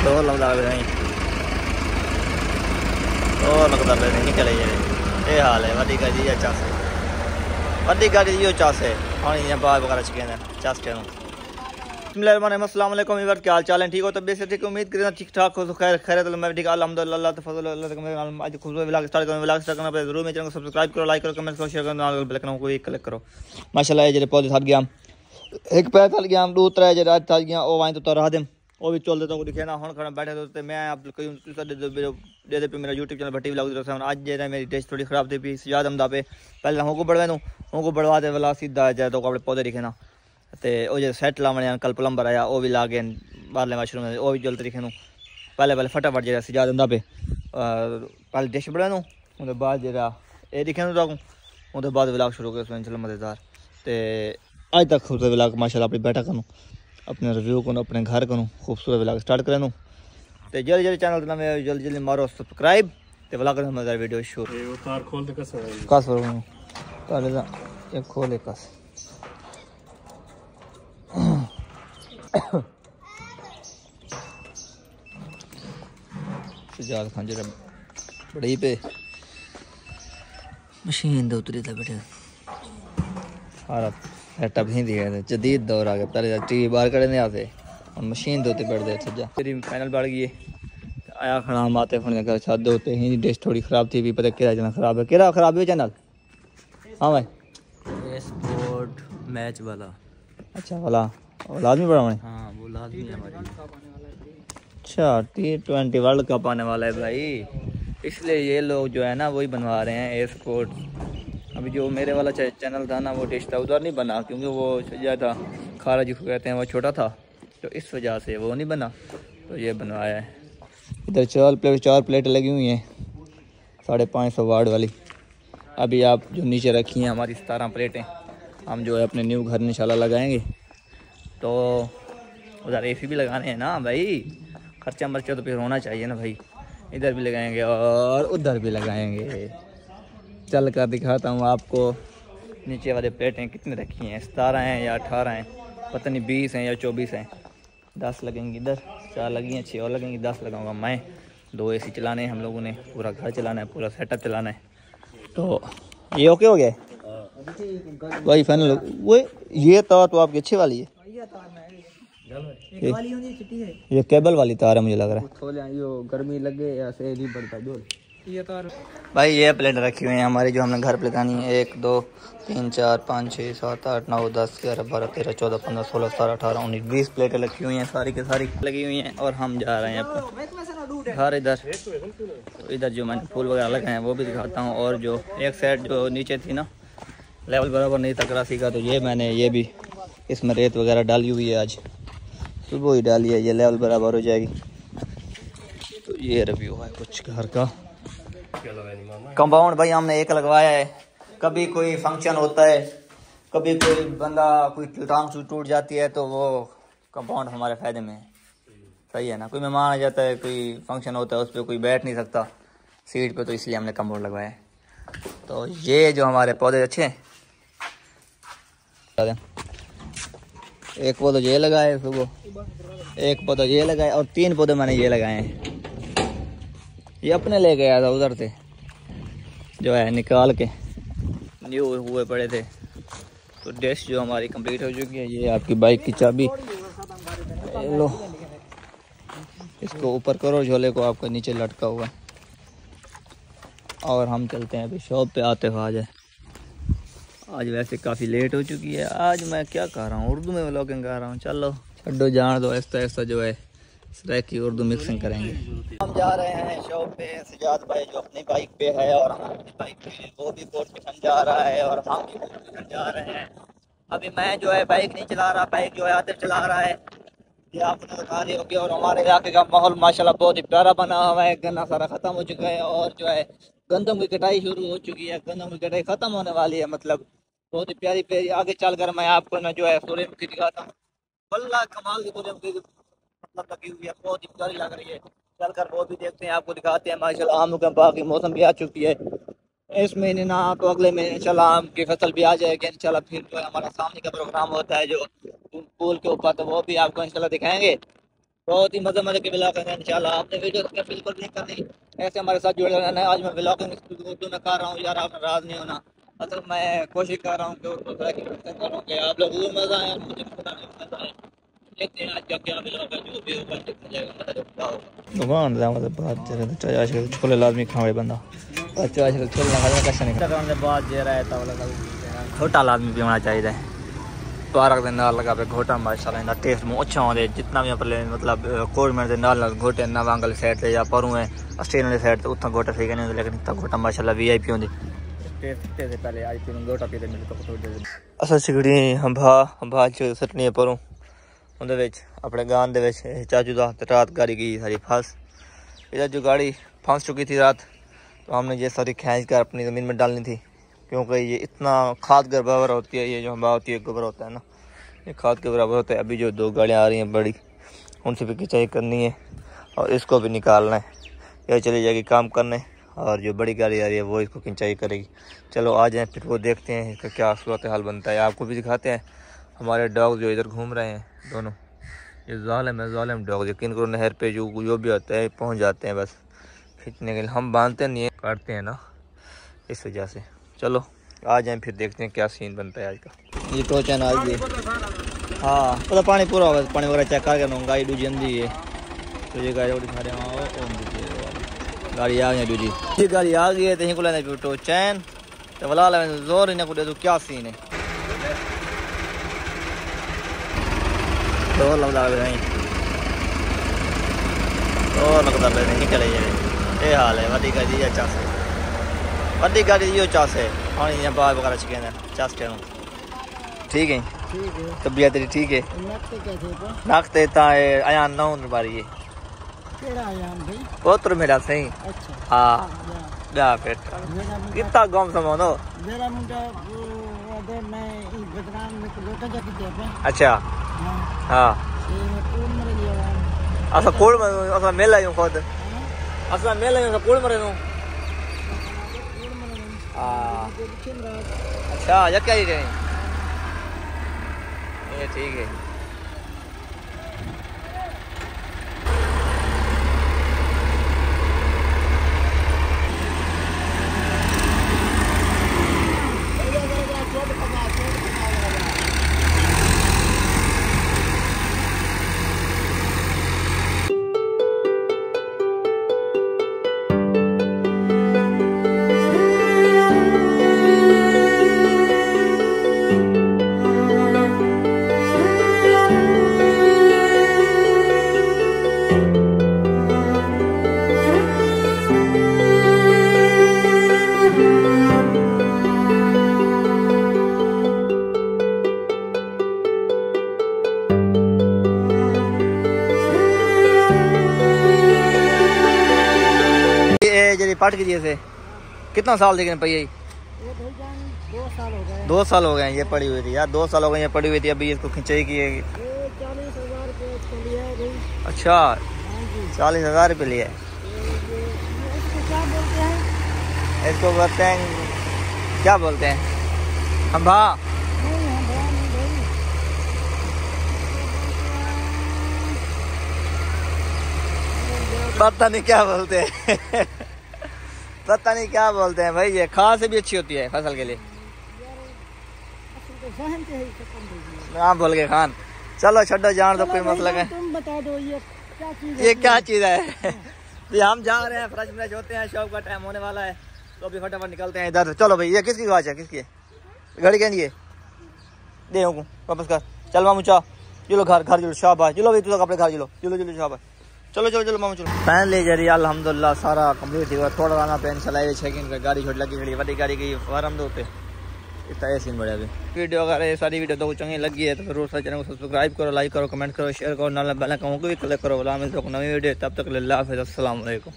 तो लगता है तो लगता है निकले ये हाल है वही गाड़ी चास वही गाड़ी यो चास है हाँ बाहर वगैरह चिकन चास के अस्सलाम वालेकुम इवर क्या हाल चाल है ठीक हो तब से ठीक उम्मीद करें ठीक ठाक हो तो खैर खैर तो मैं ठीक अल्हम्दुलिल्लाह तो फजल अल्लाह आज खूबसूरत व्लॉग स्टार्ट करो व्लॉग स्टार्ट करना पे जरूर मेरे चैनल को सब्सक्राइब करो लाइक करो कमेंट करो शेयर करो बेल आइकन को क्लिक करो माशाल्लाह ये पौधे थक गया एक पैर थल गया दो त्रै जे रात थल गया ओ वाइन तो रहा दे वो भी चल देता को दिखे ना हुन खड़ा बैठे तो मैं आप दे दे पे मेरा YouTube चैनल भट्टी व्लॉग 07 आज जे मेरी टेस्ट थोड़ी खराब थी भी सजाद हमदा पे पहले हमको बढ़वा दूं हमको बढ़वा दे वाला सीधा जाए तो अपने पौधे दिखे ना ते ओ जे सेट लावने कल प्लम्बर आया वो भी ला गए बाहरले मशरूम वो भी जल्दी दिखे पहले फटाफट जो सजाद हमदा पे पहले डिश बढ़वा दूं उनके बाद जो ये दिखे तो उनके बाद व्लॉग शुरू कर इंशाल्लाह मज़ेदार ते आज तक खूबसूरत व्लॉग माशाल्लाह अपनी बैठा करूँ अपने रिव्यू करूँ अपने घर करूँ खूबसूरत व्लॉग स्टार्ट करूँ तो जल्दी जल्दी चैनल का मैं जल्दी जल्दी मारो सब्सक्राइब तो व्लॉग करना मज़ेदार वीडियो शुरू तार खोल दे कस ये खोले कस सजाद खान जरा बड़ी पे मशीन दे उतरी था बेटे सारा सेटअप ही दिया था जदीद दौर आ गया पहले टीवी बाहर कड़े नहीं आते और मशीन दे बैठ दे सजा तेरी पैनल बढ़ गई आया खड़ा आते फोन कर छत होते ही डिश थोड़ी खराब थी भी पता क्या चैनल खराब है क्या खराब है चैनल हाँ भाई स्पोर्ट मैच वाला अच्छा वाला लाजमी बढ़ाने हाँ वो लाजमी है हमारी अच्छा T20 वर्ल्ड कप आने वाला है भाई इसलिए ये लोग जो है ना वही बनवा रहे हैं ए स्पोर्ट अभी जो मेरे वाला चैनल था ना वो डिश था उधर नहीं बना क्योंकि वो सजा था खारा जिसको कहते हैं वो छोटा था तो इस वजह से वो नहीं बना तो ये बनवाया है इधर चार प्लेट लगी हुई हैं 550 वाट वाली अभी आप जो नीचे रखी हैं हमारी 17 प्लेटें हम जो है अपने न्यू घर इंशाल्लाह लगाएंगे तो उधर एसी भी लगाने हैं ना भाई खर्चा मर्चा तो फिर होना चाहिए ना भाई इधर भी लगाएंगे और उधर भी लगाएंगे चल कर दिखाता हूँ आपको नीचे वाले प्लेटें कितने रखी हैं 17 हैं या 18 हैं पता नहीं 20 हैं या 24 हैं 10 लगेंगी इधर 4 लगी हैं 6 और लगेंगी 10 लगाऊंगा मैं 2 एसी चलाने हैं हम लोगों ने पूरा घर चलाना है पूरा सेटअप चलाना है तो ये ओके हो गया भाई फाइनल वो ये तार तो आपकी अच्छी वाली है ये केबल वाली तार है मुझे लग रहा है यो गर्मी लगे या से नहीं बढ़ता जो ये तार भाई ये प्लेट रखी हुई है हमारी जो हमने घर पे लगानी है 1 2 3 4 5 6 7 8 9 10 11 12 13 14 15 16 17 18 19 20 प्लेटें रखी हुई हैं सारी के सारी लगी हुई हैं और हम जा रहे हैं अपने घर इधर तो इधर जो मैंने फूल वगैरह लगाए हैं वो भी दिखाता हूँ और जो एक साइड जो नीचे थी ना लेवल बराबर नहीं था करासी का तो ये मैंने ये भी इसमें रेत वगैरह डाली हुई है आज सुबह ही डाली है ये लेवल बराबर हो जाएगी तो ये रिव्यू है कुछ घर का कंपाउंड भाई हमने एक लगवाया है कभी कोई फंक्शन होता है कभी कोई बंदा कोई टांग टूट जाती है तो वो कंपाउंड हमारे फ़ायदे में है सही है ना कोई मेहमान आ जाता है कोई फंक्शन होता है उस पर कोई बैठ नहीं सकता सीट पे तो इसलिए हमने कंपाउंड लगवाया है तो ये जो हमारे पौधे अच्छे हैं एक पौधा ये लगाए सुबह एक पौधा ये लगाए और 3 पौधे मैंने ये लगाए हैं ये अपने ले गया था उधर से जो है निकाल के न्यू हुए पड़े थे तो डिश जो हमारी कंप्लीट हो चुकी है ये आपकी बाइक की चाबी लो इसको ऊपर करो झोले को आपका नीचे लटका हुआ और हम चलते हैं अभी शॉप पे आते हुए आज वैसे काफ़ी लेट हो चुकी है आज मैं क्या कर रहा हूँ उर्दू में व्लॉगिंग कर रहा हूँ चलो छड्डो जान दो ऐसा जो है सराय की उर्दू मिक्सिंग करेंगे हम जा रहे हैं शॉप पे सजाद भाई जो अपनी बाइक पे है और हम अपनी बाइक पे वो भी बोर्ड मिशन जा रहा है और हम भी बोर्ड मिशन जा रहे हैं अभी मैं जो है बाइक नहीं चला रहा बाइक जो है आतिफ चला रहा है ये आपने बता दी होगी और हमारे इलाके का माहौल माशाल्लाह बहुत ही प्यारा बना हुआ है गन्ना सारा ख़त्म हो चुका है और जो है गंदम की कटाई शुरू हो चुकी है गंदम की कटाई ख़त्म होने वाली है मतलब बहुत ही प्यारी प्यारी आगे चलकर मैं आपको ना जो है सूर्यमुखी दिखाता हूँ वल्लाह कमाल की सूर्यमुखी मतलब लगी हुई है बहुत ही प्यारी लग रही है चलकर वो भी देखते हैं आपको दिखाते हैं माशाल्लाह आम का बाकी मौसम भी आ चुकी है इस महीने ना तो अगले महीने इंशाल्लाह आम की फसल भी आ जाएगी इंशाल्लाह फिर जो हमारा सामने का प्रोग्राम होता है जो पुल के ऊपर तो वो भी आपको इंशाल्लाह दिखाएंगे बहुत ही मजे मजे के ब्लॉग हैं इंशाल्लाह। आपने वीडियो को बिल्कुल नहीं करनी, ऐसे हमारे साथ जुड़े रहना है। आज मैं ब्लॉगिंग उर्दू में कर रहा हूँ यार, आप नाराज नहीं होना। असल मैं कोशिश कर रहा हूँ कि उर्दू तरह की करूँ कि आप लोग को मजा आए और मुझे मजा आए। देखते हैं आज का क्या ब्लॉग है, जो भी होगा देखा जाएगा। दुकान जाऊंगा बात जरा चाय आजकल छोले लाजमी खावे बंदा, चाय आजकल छोले ना खाने का कैसा नहीं करने बाद जे रहा है तब छोटा लाजमी भी होना चाहिए। पारक के नाल लगा पे घोटा माशाल्लाह इंदा टेस्ट में अच्छा होंदे। जितना भी अपने मतलब कोरमेंट दे नाल घोटे नवांगल साइड ते या परू है ऑस्ट्रेलिया साइड ते उतना घोटा ठीक नहीं, लेकिन इतना घोटा माशाल्लाह वीआईपी होंदी। टेस्ट से पहले आज तीन घोटा पीते मिले तो थोड़ी देर असा सिगड़ी हंभा च सटनी परू उनदे विच अपने गांव दे विच चाचू दा रात गाड़ी गई सारी फंस। इधर जो गाड़ी फंस चुकी थी रात, तो हमने ये सारी खींच कर अपनी ज़मीन में डालनी थी, क्योंकि ये इतना खाद के बराबर होती है। ये जो हवा होती है गोबर होता है ना, ये खाद के बराबर होता है। अभी जो दो गाड़ियाँ आ रही हैं बड़ी, उनसे भी खिंचाई करनी है और इसको भी निकालना है। ये चली जाएगी काम करने और जो बड़ी गाड़ी आ रही है वो इसको खिंचाई करेगी। चलो आ जाएँ फिर वो देखते हैं इसका क्या सूरत हाल बनता है। आपको भी दिखाते हैं हमारे डॉग जो इधर घूम रहे हैं दोनों, ये जालिम डॉग। यकीन करो नहर पे जो भी होता है पहुँच जाते हैं, बस खींचने के लिए हम बांधते नहीं है, काटते हैं ना, इस वजह से। चलो आ जाएं फिर देखते हैं क्या सीन बनता है आज का। ये टोच है ना आज भी, हाँ पता पानी पूरा होगा, पानी वगैरह चेक करके गाड़ी दूजी अंदी है। तो ये गाड़ी उड़ी सारे गाड़ी आ गई दूजी, ये गाड़ी आ गई है तो को लेने टो चैन तो वाला जोर इन्हें को दे दो क्या सीन है। तो लगता नहीं चले ये हाल है। वही गाड़ी अच्छा से वही गाड़ी यो चास है हाँ यहाँ बाहर वगैरह चिकन चास टेन ठीक है। तबीयत तेरी ठीक है? नाखते अयान ना बारी है पुत्र मेरा सही। हाँ जा फिर कितना गम समानो। अच्छा हाँ असा कोड़ असा मेला यूं खुद असा मेला यूं कोड़ मरे नु। अच्छा या क्या ही रहे ये ठीक है। पाट की से कितना साल देखने पड़ी? 2 साल हो गए ये पड़ी हुई थी यार, 2 साल हो गए ये पड़ी हुई थी। अभी इसको खिंचाई की है। 40,000 अच्छा 40,000 रुपये लिए। इसको कहते हैं क्या बोलते हैं हम भा पता नहीं क्या बोलते हैं पता नहीं क्या बोलते हैं भाई। ये खाद से भी अच्छी होती है फसल के लिए। नाम भूल गए खान। चलो छड्डो जान दो कोई मसला है। तुम बता दो ये क्या चीज है। तो हम जा रहे हैं फ्रेश फ्रेश होते हैं, शॉप का टाइम होने वाला है तो अभी फटाफट निकलते हैं इधर। चलो भाई ये किसकी आवाज है? किसकी है घड़ी? कहनी है दे वापस कर। चल मामू चाह चलो घर चलो शाबाश चलो भाई तू अपने घर चलो शाबाश चलो मामू चलो। फाइनली जरी अल्हम्दुलिल्लाह सारा कंप्लीट हुआ। थोड़ा गाना पे इंशाल्लाह चेकिंग गाड़ी छोड़ लगी खड़ी बड़ी गाड़ी की फार्म दो पे इतना सीन बढ़िया। वीडियो अगर सारी वीडियो तो चंगी लगी है तो जरूर चैनल को सब्सक्राइब करो, लाइक करो, कमेंट करो, शेयर करो, नाल बेल आइकन को भी क्लिक करो। नई वीडियो तब तक अल्लाह हाफ़िज़ अस्सलाम वालेकुम।